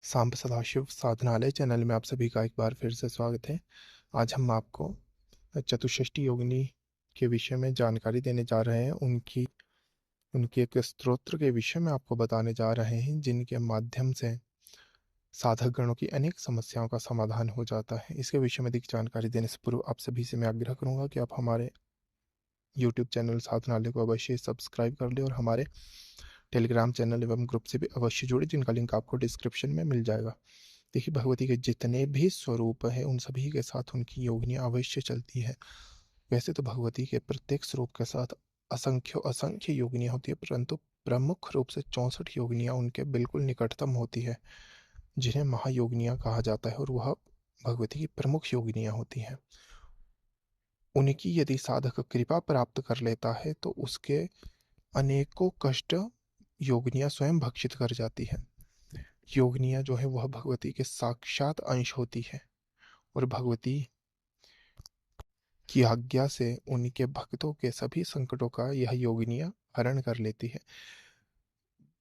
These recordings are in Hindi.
सांब सदाशिव साधनालय चैनल में आप सभी का एक बार फिर से स्वागत है। आज हम आपको चतुष्षष्ठी योगिनी के विषय में जानकारी देने जा रहे हैं। उनकी एक स्तोत्र के विषय में आपको बताने जा रहे हैं, जिनके माध्यम से साधक गणों की अनेक समस्याओं का समाधान हो जाता है। इसके विषय में अधिक जानकारी देने से पूर्व आप सभी से मैं आग्रह करूंगा कि आप हमारे यूट्यूब चैनल साधनालय को अवश्य सब्सक्राइब कर लें और हमारे टेलीग्राम चैनल एवं ग्रुप से भी अवश्य जुड़े, जिनका लिंक आपको डिस्क्रिप्शन में मिल जाएगा। देखिए, भगवती के जितने भी स्वरूप है उन सभी के साथ उनकी योगिनियाँ अवश्य चलती है। वैसे तो भगवती के प्रत्येक स्वरूप के साथ असंख्य असंख्य योगिनियाँ होती है, परंतु प्रमुख रूप से 64 योगिनियाँ उनके बिल्कुल निकटतम होती है, जिन्हें महायोगिनियाँ कहा जाता है, और वह भगवती की प्रमुख योगिनियाँ होती हैं। उनकी यदि साधक कृपा प्राप्त कर लेता है तो उसके अनेकों कष्ट योगिनियाँ स्वयं भक्षित कर जाती है। योगिनियाँ जो है वह भगवती के साक्षात अंश होती है, और भगवती की आज्ञा से उनके भक्तों के सभी संकटों का यह योगिनियाँ हरण कर लेती है।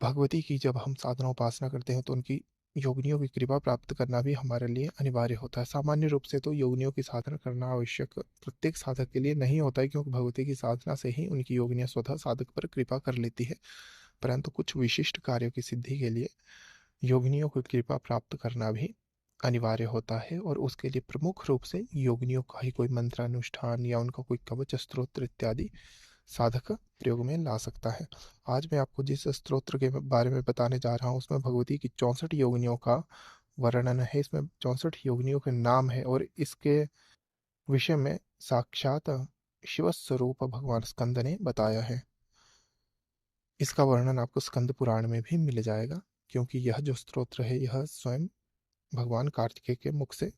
भगवती की जब हम साधना उपासना करते हैं तो उनकी योगिनियों की कृपा प्राप्त करना भी हमारे लिए अनिवार्य होता है। सामान्य रूप से तो योगिनियों की साधना करना आवश्यक प्रत्येक साधक के लिए नहीं होता है, क्योंकि भगवती की साधना से ही उनकी योगिनियाँ स्वतः साधक पर कृपा कर लेती है। परंतु कुछ विशिष्ट कार्यों की सिद्धि के लिए योगिनियों की कृपा प्राप्त करना भी अनिवार्य होता है, और उसके लिए प्रमुख रूप से योगिनियों का ही कोई मंत्रानुष्ठान या उनका कोई कवच स्तोत्र इत्यादि साधक प्रयोग में ला सकता है। आज मैं आपको जिस स्तोत्र के बारे में बताने जा रहा हूँ उसमें भगवती की 64 योगिनियों का वर्णन है। इसमें 64 योगिनियों के नाम है, और इसके विषय में साक्षात शिव स्वरूप भगवान स्कंद ने बताया है। इसका वर्णन आपको स्कंद पुराण में भी मिल जाएगा, क्योंकि यह जो स्तोत्र है यह स्वयं भगवान कार्तिकेय के मुख से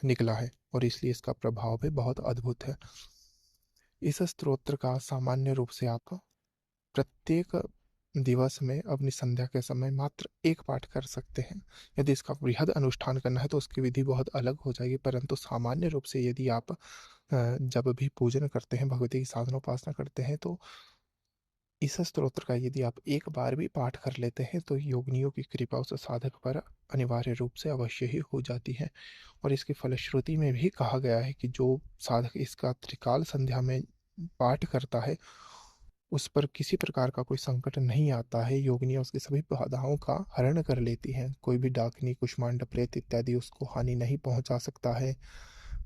निकला है, और इसलिए इसका प्रभाव भी बहुत अद्भुत है। इस स्तोत्र का सामान्य रूप से आप प्रत्येक दिवस में अपनी संध्या के समय मात्र एक पाठ कर सकते हैं। यदि इसका वृहद अनुष्ठान करना है तो उसकी विधि बहुत अलग हो जाएगी, परंतु सामान्य रूप से यदि आप जब भी पूजन करते हैं, भगवती की साधना उपासना करते हैं, तो इस स्तोत्र का यदि आप एक बार भी पाठ कर लेते हैं तो योगिनियों की कृपा उस साधक पर अनिवार्य रूप से अवश्य ही हो जाती है। और इसकी फलश्रुति में भी कहा गया है कि जो साधक इसका त्रिकाल संध्या में पाठ करता है उस पर किसी प्रकार का कोई संकट नहीं आता है। योगिनियाँ उसकी सभी बाधाओं का हरण कर लेती हैं। कोई भी डाकिनी, कुष्मांड, प्रेत इत्यादि उसको हानि नहीं पहुंचा सकता है।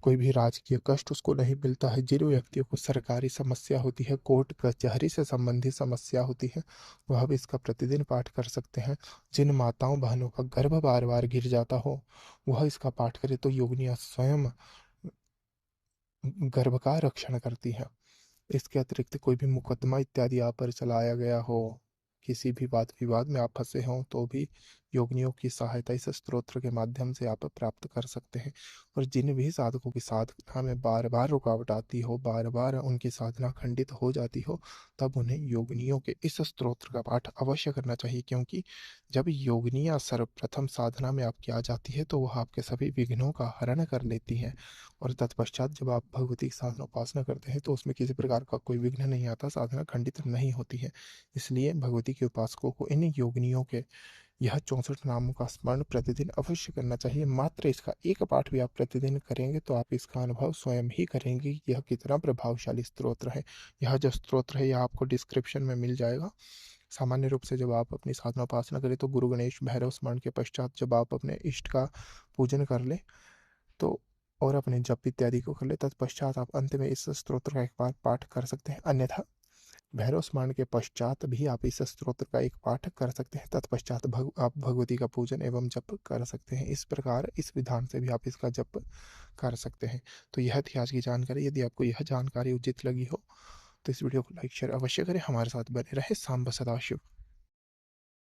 कोई भी राजकीय कष्ट उसको नहीं मिलता है। जिन व्यक्तियों को सरकारी समस्या होती है, कोर्ट कचहरी से संबंधित समस्या होती है, वह भी इसका प्रतिदिन पाठ कर सकते हैं। जिन माताओं बहनों का गर्भ बार बार गिर जाता हो, वह इसका पाठ करे तो योगिनियाँ स्वयं गर्भ का रक्षण करती हैं। इसके अतिरिक्त कोई भी मुकदमा इत्यादि आप पर चलाया गया हो, किसी भी वाद विवाद में आप फंसे हों, तो भी योगिनियों की सहायता इस स्तोत्र के माध्यम से आप प्राप्त कर सकते हैं। और जिन भी साधकों की साधना में बार बार रुकावट आती हो, बार बार उनकी साधना खंडित हो जाती हो, तब उन्हें योगिनियों के इस स्तोत्र का पाठ अवश्य करना चाहिए, क्योंकि जब योगिनियाँ सर्वप्रथम साधना में आपकी आ जाती है तो वह आपके सभी विघ्नों का हरण कर लेती हैं। और तत्पश्चात जब आप भगवती की साधना उपासना करते हैं तो उसमें किसी प्रकार का कोई विघ्न नहीं आता, साधना खंडित नहीं होती है। इसलिए भगवती के उपासकों को इन योगिनियों के यह 64 नामों का स्मरण प्रतिदिन अवश्य करना चाहिए। मात्र इसका एक पाठ भी आप प्रतिदिन करेंगे तो आप इसका अनुभव स्वयं ही करेंगे कि यह कितना प्रभावशाली स्तोत्र है। यह जो स्तोत्र है यह आपको डिस्क्रिप्शन में मिल जाएगा। सामान्य रूप से जब आप अपनी साधना उपासना करें तो गुरु गणेश भैरव स्मरण के पश्चात जब आप अपने इष्ट का पूजन कर ले तो और अपने जप इत्यादि को कर ले, तत्पश्चात आप अंत में इस स्तोत्र का एक बार पाठ कर सकते हैं। अन्यथा भैरव स्मरण के पश्चात भी आप इस स्तोत्र का एक पाठ कर सकते हैं। तत्पश्चात आप भगवती का पूजन एवं जप कर सकते हैं। इस प्रकार इस विधान से भी आप इसका जप कर सकते हैं। तो यह थी आज की जानकारी। यदि आपको यह जानकारी उचित लगी हो तो इस वीडियो को लाइक शेयर अवश्य करें। हमारे साथ बने रहे। सांब सदाशिव।